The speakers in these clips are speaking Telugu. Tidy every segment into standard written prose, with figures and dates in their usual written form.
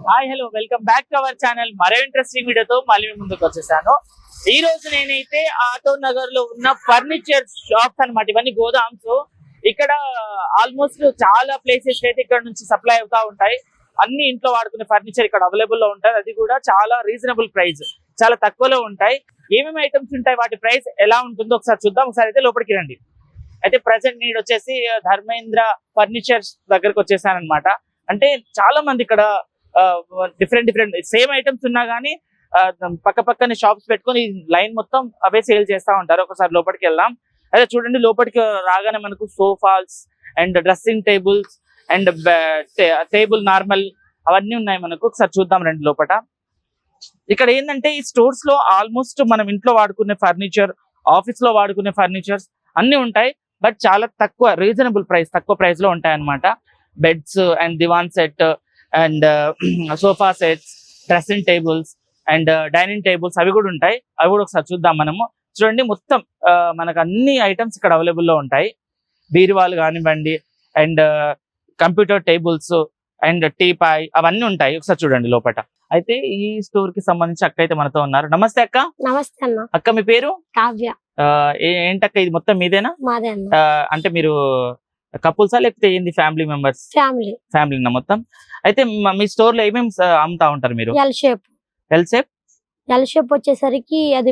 Hi hello welcome back to our channel. మరో ఇంట్రెస్టింగ్ వీడియోతో మళ్ళీ ముందుకు వచ్చేసాను. ఈ రోజు నేనైతే ఆటో నగర్ లో ఉన్న ఫర్నిచర్ షాప్స్ అన్నమాట. ఇవన్నీ గోదామ్స్. ఇక్కడ ఆల్మోస్ట్ చాలా ప్లేసెస్ అయితే ఇక్కడ నుంచి సప్లై అవుతా ఉంటాయి. అన్ని ఇంట్లో వాడుకునే ఫర్నిచర్ ఇక్కడ అవైలబుల్ లో ఉంటాయి. అది కూడా చాలా రీజనబుల్ ప్రైస్, చాలా తక్కువలో ఉంటాయి. ఏమేమి ఐటమ్స్ ఉంటాయి, వాటి ప్రైస్ ఎలా ఉంటుందో ఒకసారి చూద్దాం. ఒకసారి అయితే లోపలికి రండి. అయితే ప్రజెంట్ నేను వచ్చేసి ధర్మేంద్ర ఫర్నిచర్స్ దగ్గరకు వచ్చేసాను అనమాట. అంటే చాలా మంది ఇక్కడ డిఫరెంట్ సేమ్ ఐటమ్స్ ఉన్నా గానీ పక్క పక్కనే షాప్స్ పెట్టుకొని లైన్ మొత్తం అవే సేల్ చేస్తా ఉంటారు. ఒకసారి లోపలికి వెళ్దాం. అయితే చూడండి, లోపలికి రాగానే మనకు sofas and dressing tables and table normal అవన్నీ ఉన్నాయి మనకు. ఒకసారి చూద్దాం రండి లోపల. ఇక్కడ ఏంటంటే ఈ స్టోర్స్ లో ఆల్మోస్ట్ మనం ఇంట్లో వాడుకునే ఫర్నిచర్, ఆఫీస్ లో వాడుకునే ఫర్నిచర్స్ అన్ని ఉంటాయి. బట్ చాలా తక్కువ రీజనబుల్ ప్రైస్, తక్కువ ప్రైస్ లో ఉంటాయి అన్నమాట. Beds and divan set and sofa sets, dressing tables and dining tables అవి కూడా ఉంటాయి. అవి కూడా ఒకసారి చూద్దాం మనము. చూడండి, మొత్తం మనకు అన్ని ఐటమ్స్ ఇక్కడ అవైలబుల్ లో ఉంటాయి. బీరువాలు కానివ్వండి and computer tables and teapoy అవన్నీ ఉంటాయి. ఒకసారి చూడండి లోపల. అయితే ఈ స్టోర్ కి సంబంధించి అక్క అయితే మనతో ఉన్నారు. నమస్తే అక్క. నమస్తే అన్న. అక్క మీ పేరు? కావ్య. ఏంటక్క ఇది మొత్తం మీదేనా? మాదే అన్న. అంటే మీరు కపుల్సా లేకపోతే ఏంది ఫ్యామిలీ మెంబర్స్? ఫ్యామిలీ మొత్తం. అయితే మీ స్టోర్ లో ఏమేమి అమ్ముతా ఉంటారు మీరు? L shape. ఎల్ షేప్ వచ్చేసరికి అది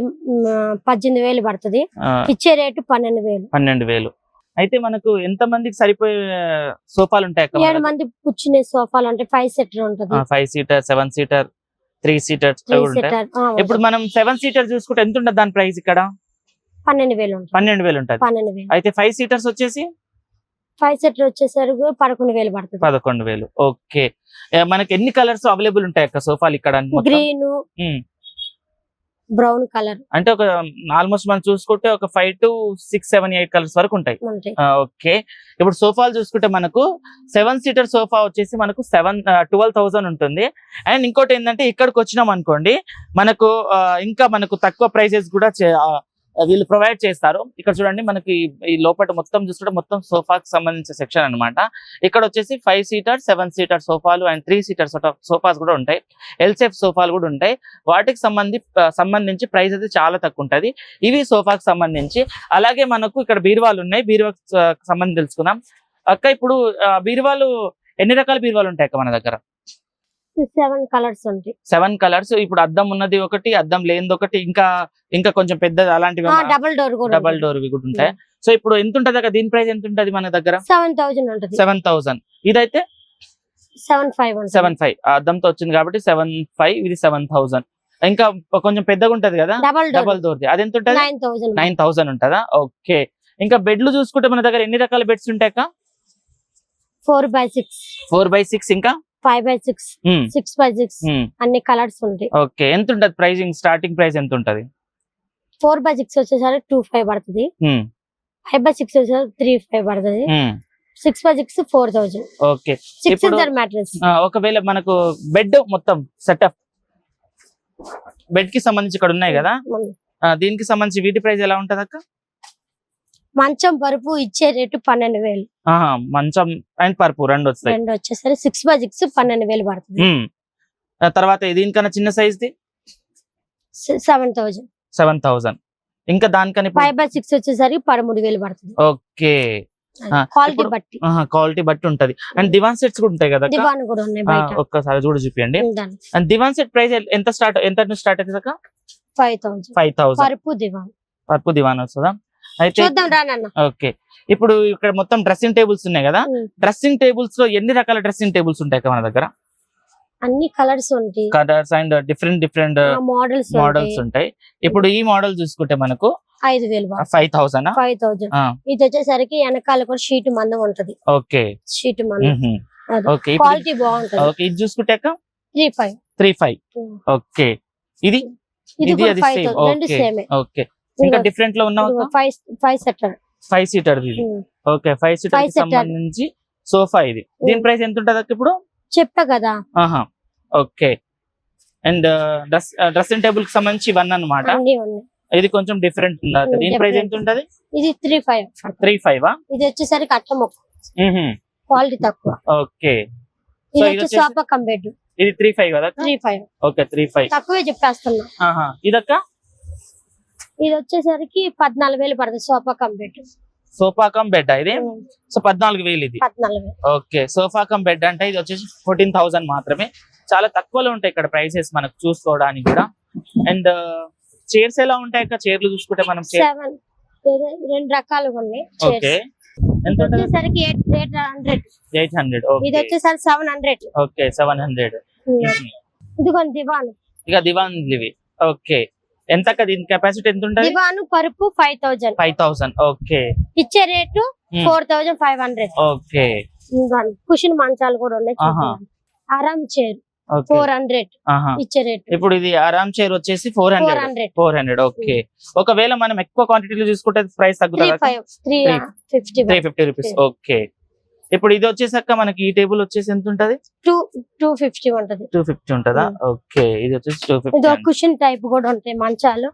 18,000 పడుతుంది. ఇచ్చే రేటు 12,000. అయితే మనకు ఎంత మందికి సరిపోయే సోఫాలు ఉంటాయి? 7 మంది కూర్చునే సోఫాలు అంటే 5 సీటర్ ఉంటుంది. 5 సీటర్, 7 సీటర్, 3 సీటర్. ఇప్పుడు మనం 7 సీటర్ చూసుకుంటే ఎంత ఉంటుంది దాని ప్రైస్? ఇక్కడ 12,000 ఉంటుంది. అయితే 5 సీటర్స్ వచ్చేసి 5 సీటర్ వచ్చేసరికి 11,000 పడుతుంది. 11,000. ఓకే. మనకి ఎన్ని కలర్స్ అవైలబుల్ ఉంటాయి అక్క సోఫాలు ఇక్కడ? Green, brown colour. అంటే ఒక ఆల్మోస్ట్ మనం చూసుకుంటే ఒక 5 to 6, 7, 8 కలర్స్ వరకు ఉంటాయి. ఓకే. ఇప్పుడు సోఫాలు చూసుకుంటే మనకు 7 సీటర్ సోఫా వచ్చేసి మనకు 12,000 ఉంటుంది. అండ్ ఇంకోటి ఏంటంటే ఇక్కడికి వచ్చినాం అనుకోండి, మనకు ఇంకా మనకు తక్కువ ప్రైసెస్ కూడా వీళ్ళు ప్రొవైడ్ చేస్తారు. ఇక్కడ చూడండి, మనకి ఈ లోపల మొత్తం చూసుకుంటే మొత్తం సోఫాకి సంబంధించిన సెక్షన్ అనమాట. ఇక్కడ వచ్చేసి 5 సీటర్, 7 సీటర్ సోఫాలు అండ్ 3 సీటర్ సోఫాస్ కూడా ఉంటాయి. ఎల్సేఫ్ సోఫాలు కూడా ఉంటాయి. వాటికి సంబంధించి ప్రైస్ అయితే చాలా తక్కువ ఉంటుంది. ఇవి సోఫాకి సంబంధించి. అలాగే మనకు ఇక్కడ బీరువాలు ఉన్నాయి. బీరువాకి సంబంధించి తెలుసుకుందాం. అక్క, ఇప్పుడు బీరువాలు ఎన్ని రకాల బీరువాలు ఉంటాయి అక్క మన దగ్గర? 7 కలర్స్ ఉంటాయి. 7 కలర్స్. ఇప్పుడు అద్దం ఉన్నది ఒకటి, అద్దం లేనిది ఒకటి, ఇంకా కొంచెం పెద్దది అలాంటివి డబల్ డోర్ కూడా ఉంటాయి. సో ఇప్పుడు ఎంత ఉంటది అక్క దీని ప్రైస్? ఎంత ఉంటది మన దగ్గర? 7,000 ఉంటుంది. 7,000. ఇదైతే 7,500. అద్దంతో వచ్చింది కాబట్టి 7,500. ఇది 7,000. ఇంకా కొంచెం పెద్దగా ఉంటది కదా డబల్ డోర్, అది ఎంత ఉంటది? 9,000 ఉంటదా? ఓకే. ఇంకా బెడ్లు చూసుకుంటే మన దగ్గర ఎన్ని రకాల బెడ్స్ ఉంటాయి అక్క? 4x6. ఇంకా 5x6, 6x6 అన్ని కలర్స్ ఉంటాయి. ఓకే. ఎంత ఉంటది ప్రైసింగ్? స్టార్టింగ్ ప్రైస్ ఎంత ఉంటది? 4x6 వచ్చేసరికి 2,500 పడుతుంది. 5x6 వచ్చేసరికి 3,500 పడుతుంది. 6x6 4,000. ఓకే. 6 మ్యాట్రెస్. ఒకవేళ మనకు బెడ్ మొత్తం సెటప్ బెడ్ కి సంబంధించి ఇక్కడ ఉన్నాయి కదా, దీనికి సంబంధించి వీటి ప్రైస్ ఎలా ఉంటది అక్క? మంచం పరుపు ఇచ్చే రేటు 12,000. మంచం అండ్ పరుపు రెండు వచ్చేసరికి 6x6 12,000 పడుతుంది. తర్వాత దీనికన్నా చిన్న సైజ్ ది 7,000. ఇంకా దానికన్నా 5x6 వచ్చేసరికి 13,000 పడుతుంది. ఓకే. క్వాలిటీ బట్టి ఉంటది. అండ్ దివాన్ సెట్స్ కూడా ఉంటాయి కదా? దివాన్ కూడా ఉన్నాయి బయట. ఒక్కసారి చూడ చూపియండి. అండ్ దివాన్ సెట్ ప్రైస్ ఎంత స్టార్ట్ అవుతుంది అక్క? 5,000. పరుపు దివాన్ వస్తుందా? అయితే ఓకే. ఇప్పుడు ఇక్కడ మొత్తం డ్రెస్సింగ్ టేబుల్స్ ఉన్నాయి కదా, డ్రెస్సింగ్ టేబుల్స్ లో ఎన్ని రకాల డ్రెస్సింగ్ టేబుల్స్ ఉంటాయి మన దగ్గర? అన్ని కలర్స్ ఉంటాయి. కలర్స్ అండ్ డిఫరెంట్ మోడల్స్ ఉంటాయి. ఇప్పుడు ఈ మోడల్ చూసుకుంటే మనకు 5,000. ఇది వచ్చేసరికి వెనకాల కూడా షీట్ మందం ఉంటది. ఓకే. షీట్ మందం. క్వాలిటీ బాగుంటది. ఓకే. ఇది చూసుకుంటే 3,500. ఓకే. ఇది అది సేమ్. ఓకే. ఇంకా డిఫరెంట్ లో ఉన్నావు? 5 సీటర్ ఇది. ఓకే. 5 సీటర్ కి సంబంధించి సోఫా ఇది. దీని ప్రైస్ ఎంత ఉంటది అక్క ఇప్పుడు? చెప్పా కదా. ఓకే. అండ్ డ్రెస్సింగ్ టేబుల్ కి సంబంధించి ఇవన్నీ అన్నమాట. ఇది కొంచెం డిఫరెంట్ ఉంది. దీని ప్రైస్ ఎంత ఉంటది? ఇది 3,500. ఇది వచ్చేసరికి అట్ట మొక్క, క్వాలిటీ తక్కువ. ఓకే. ఇది వచ్చి సోఫా కమ్ బెడ్. ఇది 3.5 కదా 3.5 ఓకే 3.5 తక్కువే చెప్పేస్తున్నా. ఇదక్క ఇది వచ్చేసరికి 14,000 పడుతుంది sofa complete. Sofa cum bed ఇది. సో 14,000 ఇది. 14,000. ఓకే సోఫా కమ్ బెడ్ అంటే ఇది వచ్చేసి 14,000 మాత్రమే. చాలా తక్కువలో ఉంటాయి ఇక్కడ ప్రైసెస్ మనకు చూసుకోవడానికి కూడా. అండ్ చైర్స్ ఎలా ఉంటాయి అక్క? చైర్లు చూసుకుంటే మనం 7 రెండు రకాలుగా ఉన్నాయి. ఓకే ఎంత ఇది వచ్చేసరికి 800. 800. ఇది వచ్చేసరికి 700. ఓకే 700. ఇది కొన్ని దివాన్. ఇక దివాన్ ఇవి. ఓకే ఎంత అక్క దీని కెపాసిటీ ఎంత ఉంటుంది? దివాన్ పరుపు 5,000. 5,000. ఓకే ఇచ్చే రేటు 4,500. ఓకే కుషన్ మంచాలు కూడా ఉన్నాయి. ఆరామ్ చైర్ 400 ఇచ్చే రేటు. ఇప్పుడు ఇది ఆరామ్ చైర్ వచ్చేసి 400. ఓకే ఒకవేళ మనం ఎక్కువ క్వాంటిటీలో చూసుకుంటే ప్రైస్ తగ్గుతుంది. 350 రూపీస్. ఓకే ఇప్పుడు ఇది వచ్చేసాక మనకి ఈ టేబుల్ వచ్చేసి ఎంత ఉంటది? 250 ఉంటది. 250 ఉంటదా? ఓకే ఇది వచ్చేసి 250. ఇది కుషన్ టైప్ కూడా ఉంటాయి మంచాలు.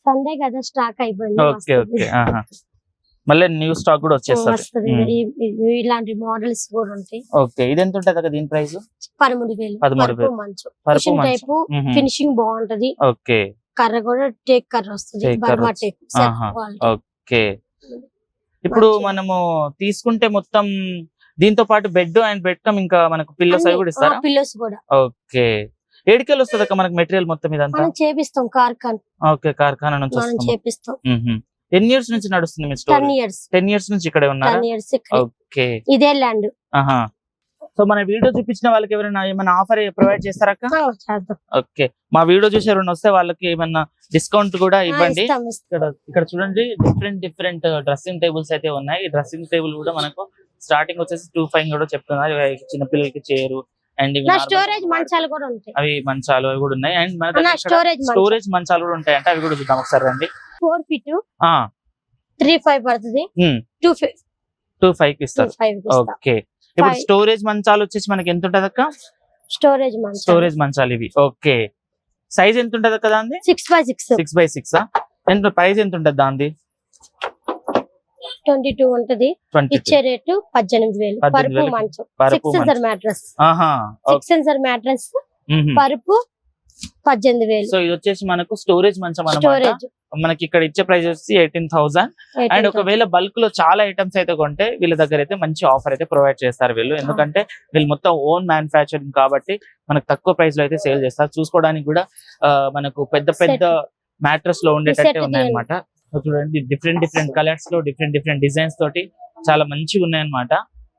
సండే కదా స్టాక్ అయిపోయింది. ఓకే ఓకే మళ్ళీ న్యూ స్టాక్ కూడా వచ్చేస్తుంది. ఇలాంటి మోడల్స్ కూడా ఉంటాయి. ఓకే ఇది ఎంత ఉంటది దీని ప్రైస్? 13,000. మంచం కుషన్ టైప్ ఫినిషింగ్ బాగుంటది. ఓకే కర్ర కూడా టేక్ కర్ర వస్తుంది. Burma teak. ఓకే ఇప్పుడు మనము తీసుకుంటే మొత్తం దీంతో పాటు బెడ్ అండ్ బెడ్ కమ్ ఇంకా మనకు పిల్లోస్ అవి కూడా ఇస్తారా? పిల్లోస్ కూడా. ఓకే ఏడికెళ్ళి వస్తుంది అక్క మనకు మెటీరియల్ మొత్తం ఇదంతా? మనం చేపిస్తాం కార్ఖానా. ఓకే కార్ఖానా నుంచి మనం చేపిస్తాం. ఎన్ని ఇయర్స్ నుంచి నడుస్తుంది మీ స్టోర్? 10 years నుంచి ఇక్కడే ఉన్నారా? 10 years. ఓకే ఇదే ల్యాండ్. సో మన వీడియో చూపించిన వాళ్ళకి ఎవరైనా ఏమైనా ఆఫర్ ప్రొవైడ్ చేస్తారక్క? ఓకే మా వీడియో చూసి ఎవరైనా వస్తే వాళ్ళకి ఏమైనా డిస్కౌంట్ కూడా ఇవ్వండి. ఇక్కడ చూడండి డిఫరెంట్ డ్రెస్సింగ్ టేబుల్స్ అయితే ఉన్నాయి. ఈ డ్రెస్సింగ్ టేబుల్ కూడా మనకు స్టార్టింగ్ వచ్చేసి 2.5 కూడా చెప్తున్నారు. చిన్న పిల్లలకి చేరు అండ్ స్టోరేజ్ మంచాలు కూడా ఉంటాయి. అవి మంచాలు అవి కూడా ఉన్నాయి. అండ్ మన స్టోరేజ్ మంచాలు కూడా ఉంటాయి అంటే అవి కూడా చూద్దాం ఒకసారి రండి. 4 feet 3.5 పడుతుంది. 2.5 కి ఇస్తారు. ఓకే ఇప్పుడు స్టోరేజ్ మంచాలు వచ్చేసి మనకి ఎంత ఉంటది అక్క? స్టోరేజ్ మంచాలు ఇవి. ఓకే సైజ్ ఎంత ఉంటది అక్క దాన్ని? 6x6. ఎంత ప్రైస్ ఎంత ఉంటది దాన్ని? 22 ఉంటది. ఇచ్చే రేటు 18,000. పరుపు మంచం 6 సెన్సర్ మ్యాట్రెస్. 6 సెన్సర్ మ్యాట్రెస్ పరుపు 18,000. సో ఇది వచ్చేసి మనకు స్టోరేజ్ మంచం అన్నమాట. మనకి ఇక్కడ ఇచ్చే ప్రైస్ వచ్చి 18,000. అండ్ ఒకవేళ బల్క్ లో చాలా ఐటమ్స్ అయితే కొంటే వీళ్ళ దగ్గర అయితే మంచి ఆఫర్ అయితే ప్రొవైడ్ చేస్తారు వీళ్ళు. ఎందుకంటే వీళ్ళు మొత్తం ఓన్ మ్యానుఫ్యాక్చరింగ్ కాబట్టి మనకు తక్కువ ప్రైస్ లో అయితే సేల్ చేస్తారు. చూసుకోవడానికి కూడా మనకు పెద్ద మ్యాట్రెస్ లో ఉండేటట్టే ఉన్నాయన్నమాట. చూడండి డిఫరెంట్ కలర్స్ లో డిఫరెంట్ డిజైన్స్ తోటి చాలా మంచిగా ఉన్నాయన్నమాట.